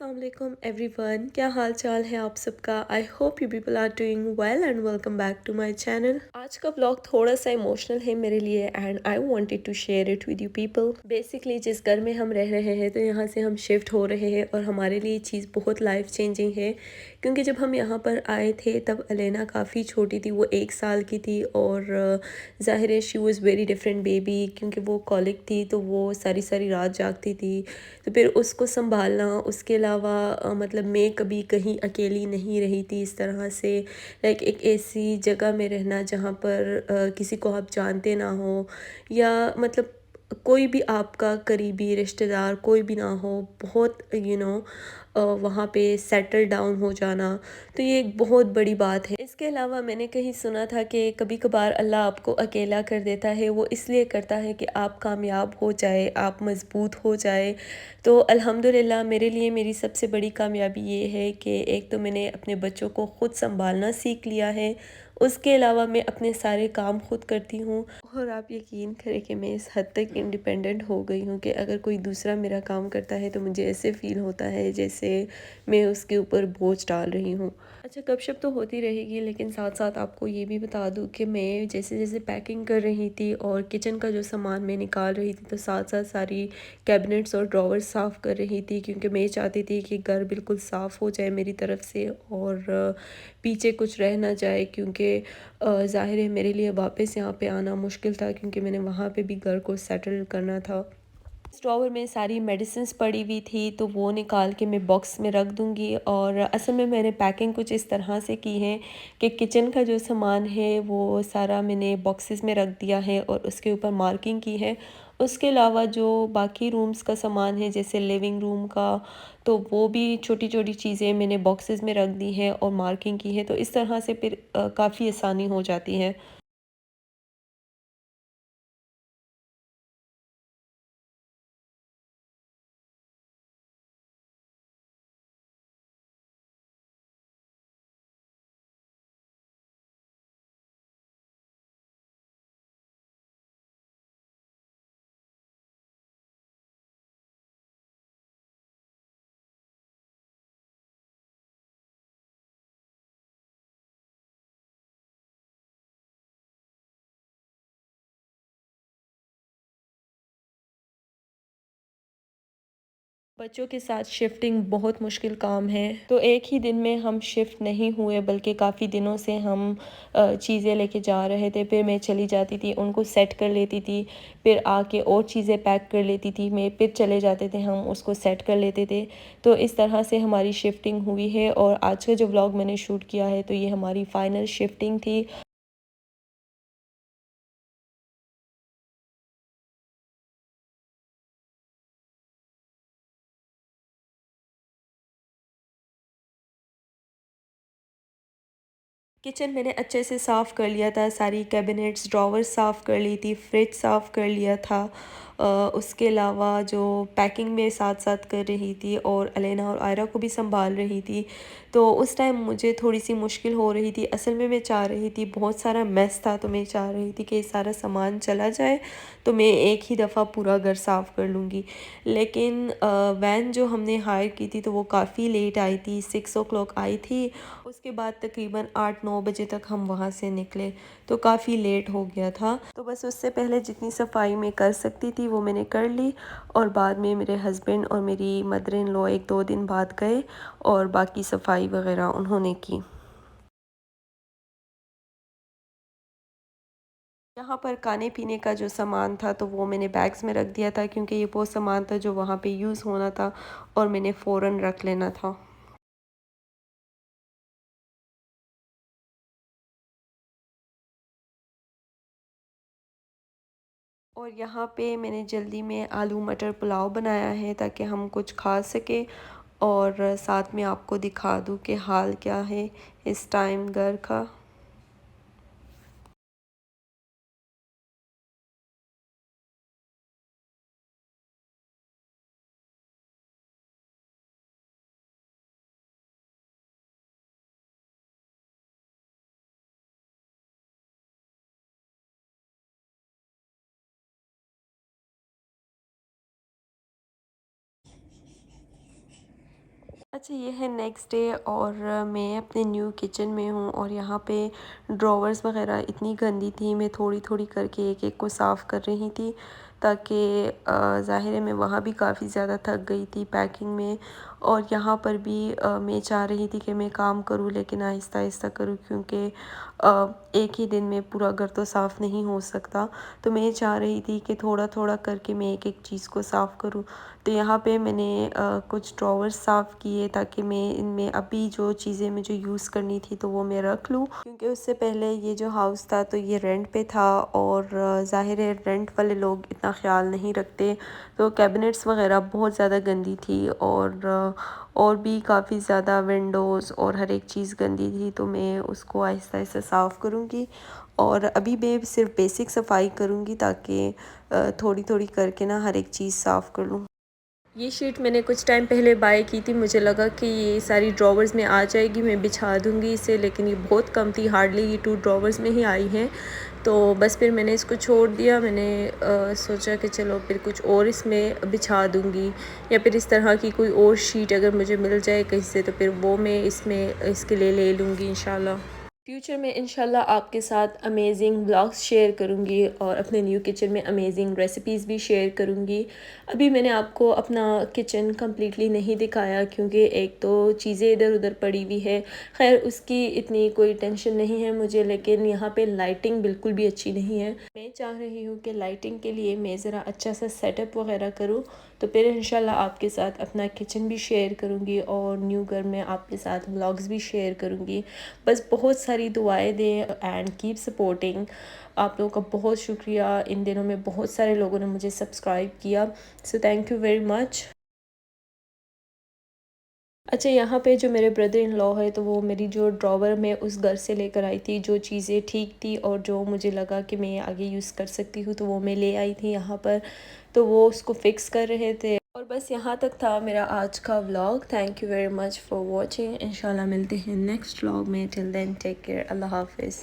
अस्सलाम वालेकुम एवरीवन, क्या हाल चाल है आप सबका। I hope you people are doing well and welcome back to my channel. आज का ब्लॉग थोड़ा सा इमोशनल है मेरे लिए and I wanted to share it with you people. Basically जिस घर में हम रह रहे हैं तो यहाँ से हम शिफ्ट हो रहे हैं और हमारे लिए चीज़ बहुत लाइफ चेंजिंग है, क्योंकि जब हम यहाँ पर आए थे तब अलेना काफ़ी छोटी थी, वो 1 साल की थी और ज़ाहिर है she was very different baby, क्योंकि वो कॉलिक थी तो वो सारी सारी रात जागती थी। तो फिर उसको संभालना, उसके अलावा मतलब मैं कभी कहीं अकेली नहीं रही थी इस तरह से। लाइक एक ऐसी जगह में रहना जहाँ पर किसी को आप जानते ना हो, या मतलब कोई भी आपका करीबी रिश्तेदार कोई भी ना हो, बहुत वहाँ पे सेटल डाउन हो जाना, तो ये एक बहुत बड़ी बात है। इसके अलावा मैंने कहीं सुना था कि कभी कभार अल्लाह आपको अकेला कर देता है, वो इसलिए करता है कि आप कामयाब हो जाए, आप मज़बूत हो जाए। तो अल्हम्दुलिल्लाह मेरे लिए मेरी सबसे बड़ी कामयाबी ये है कि एक तो मैंने अपने बच्चों को ख़ुद संभालना सीख लिया है, उसके अलावा मैं अपने सारे काम खुद करती हूँ। और आप यकीन करें कि मैं इस हद तक इंडिपेंडेंट हो गई हूँ कि अगर कोई दूसरा मेरा काम करता है तो मुझे ऐसे फ़ील होता है जैसे मैं उसके ऊपर बोझ डाल रही हूँ। अच्छा, गपशप तो होती रहेगी, लेकिन साथ साथ आपको ये भी बता दूँ कि मैं जैसे जैसे पैकिंग कर रही थी और किचन का जो सामान मैं निकाल रही थी, तो साथ साथ सारी कैबिनेट्स और ड्रॉवर्स साफ़ कर रही थी, क्योंकि मैं चाहती थी कि घर बिल्कुल साफ़ हो जाए मेरी तरफ से और पीछे कुछ रह ना जाए, क्योंकि ज़ाहिर है मेरे लिए वापस यहाँ पे आना मुश्किल था, क्योंकि मैंने वहाँ पे भी घर को सेटल करना था। इस ड्रॉवर में सारी मेडिसिन्स पड़ी हुई थी, तो वो निकाल के मैं बॉक्स में रख दूँगी। और असल में मैंने पैकिंग कुछ इस तरह से की है कि किचन का जो सामान है वो सारा मैंने बॉक्सेस में रख दिया है और उसके ऊपर मार्किंग की है। उसके अलावा जो बाकी रूम्स का सामान है, जैसे लिविंग रूम का, तो वो भी छोटी छोटी चीज़ें मैंने बॉक्सेस में रख दी हैं और मार्किंग की है, तो इस तरह से फिर काफ़ी आसानी हो जाती है। बच्चों के साथ शिफ्टिंग बहुत मुश्किल काम है, तो एक ही दिन में हम शिफ्ट नहीं हुए, बल्कि काफ़ी दिनों से हम चीज़ें लेके जा रहे थे। फिर मैं चली जाती थी, उनको सेट कर लेती थी, फिर आके और चीज़ें पैक कर लेती थी मैं, फिर चले जाते थे हम उसको सेट कर लेते थे। तो इस तरह से हमारी शिफ्टिंग हुई है और आज का जो व्लॉग मैंने शूट किया है तो ये हमारी फ़ाइनल शिफ्टिंग थी। किचन मैंने अच्छे से साफ़ कर लिया था, सारी कैबिनेट्स ड्रॉवर साफ़ कर ली थी, फ्रिज साफ़ कर लिया था। उसके अलावा जो पैकिंग में साथ साथ कर रही थी और अलेना और आयरा को भी संभाल रही थी, तो उस टाइम मुझे थोड़ी सी मुश्किल हो रही थी। असल में मैं चाह रही थी, बहुत सारा मेस था तो मैं चाह रही थी कि ये सारा सामान चला जाए तो मैं एक ही दफ़ा पूरा घर साफ़ कर लूँगी। लेकिन वैन जो हमने हायर की थी तो वो काफ़ी लेट आई थी, 6 o'clock आई थी। उसके बाद तकरीबन 8-9 बजे तक हम वहाँ से निकले, तो काफ़ी लेट हो गया था। तो बस उससे पहले जितनी सफाई मैं कर सकती थी वो मैंने कर ली, और बाद में मेरे हस्बैंड और मेरी मदर इन लॉ 1-2 दिन बाद गए और बाकी सफाई वगैरह उन्होंने की। यहाँ पर खाने पीने का जो सामान था तो वो मैंने बैग्स में रख दिया था, क्योंकि ये वो सामान था जो वहाँ पे यूज़ होना था और मैंने फ़ौरन रख लेना था। और यहाँ पे मैंने जल्दी में आलू मटर पुलाव बनाया है ताकि हम कुछ खा सकें, और साथ में आपको दिखा दूँ कि हाल क्या है इस टाइम घर का। अच्छा, ये है नेक्स्ट डे और मैं अपने न्यू किचन में हूँ और यहाँ पे ड्रॉवर्स वगैरह इतनी गंदी थी। मैं थोड़ी थोड़ी करके एक एक को साफ़ कर रही थी, ताकि ज़ाहिर है मैं वहाँ भी काफ़ी ज़्यादा थक गई थी पैकिंग में। और यहाँ पर भी मैं चाह रही थी कि मैं काम करूँ, लेकिन आहिस्ता आहिस्ता करूँ, क्योंकि एक ही दिन में पूरा घर तो साफ़ नहीं हो सकता। तो मैं चाह रही थी कि थोड़ा थोड़ा करके मैं एक एक चीज़ को साफ़ करूँ। तो यहाँ पे मैंने कुछ ड्रॉवर्स साफ़ किए, ताकि मैं इनमें अभी जो चीज़ें मुझे यूज़ करनी थी तो वो मैं रख लूँ, क्योंकि उससे पहले ये जो हाउस था तो ये रेंट पे था, और ज़ाहिर है रेंट वाले लोग इतना ख़्याल नहीं रखते। तो कैबिनेट्स वगैरह बहुत ज़्यादा गंदी थी, और भी काफ़ी ज़्यादा विंडोज़ और हर एक चीज़ गंदी थी। तो मैं उसको आहिस्ता आहिस्ता साफ़ करूँगी, और अभी मैं सिर्फ बेसिक सफाई करूँगी, ताकि थोड़ी थोड़ी करके ना हर एक चीज़ साफ़ कर लूँ। ये शीट मैंने कुछ टाइम पहले बाय की थी। मुझे लगा कि ये सारी ड्रॉवर्स में आ जाएगी, मैं बिछा दूँगी इसे, लेकिन ये बहुत कम थी, हार्डली ये 2 ड्रॉवर्स में ही आई हैं। तो बस फिर मैंने इसको छोड़ दिया। मैंने सोचा कि चलो फिर कुछ और इसमें बिछा दूँगी, या फिर इस तरह की कोई और शीट अगर मुझे मिल जाए कहीं से तो फिर वो मैं इसमें इसके लिए ले लूँगी इंशाल्लाह। फ्यूचर में इंशाल्लाह आपके साथ अमेजिंग व्लॉग्स शेयर करूँगी, और अपने न्यू किचन में अमेजिंग रेसिपीज़ भी शेयर करूँगी। अभी मैंने आपको अपना किचन कम्प्लीटली नहीं दिखाया, क्योंकि एक तो चीज़ें इधर उधर पड़ी हुई है। खैर उसकी इतनी कोई टेंशन नहीं है मुझे, लेकिन यहाँ पे लाइटिंग बिल्कुल भी अच्छी नहीं है। मैं चाह रही हूँ कि लाइटिंग के लिए मैं ज़रा अच्छा सा सेटअप वगैरह करूँ, तो फिर इंशाल्लाह आपके साथ अपना किचन भी शेयर करूँगी, और न्यू घर में आपके साथ व्लॉग्स भी शेयर करूँगी। बस बहुत सारी दुआएं दें एंड कीप सपोर्टिंग। आप लोगों का बहुत शुक्रिया, इन दिनों में बहुत सारे लोगों ने मुझे सब्सक्राइब किया, so thank you very much. अच्छा, यहाँ पे जो मेरे ब्रदर इन लॉ है, तो वो मेरी जो ड्रॉवर में उस घर से लेकर आई थी, जो चीज़ें ठीक थी और जो मुझे लगा कि मैं आगे यूज़ कर सकती हूँ, तो वो मैं ले आई थी यहाँ पर। तो वो उसको फ़िक्स कर रहे थे, और बस यहाँ तक था मेरा आज का vlog. Thank you very much for watching. इंशाल्लाह मिलते हैं नेक्स्ट व्लॉग में। टिल देन टेक केयर, अल्लाह हाफिज़।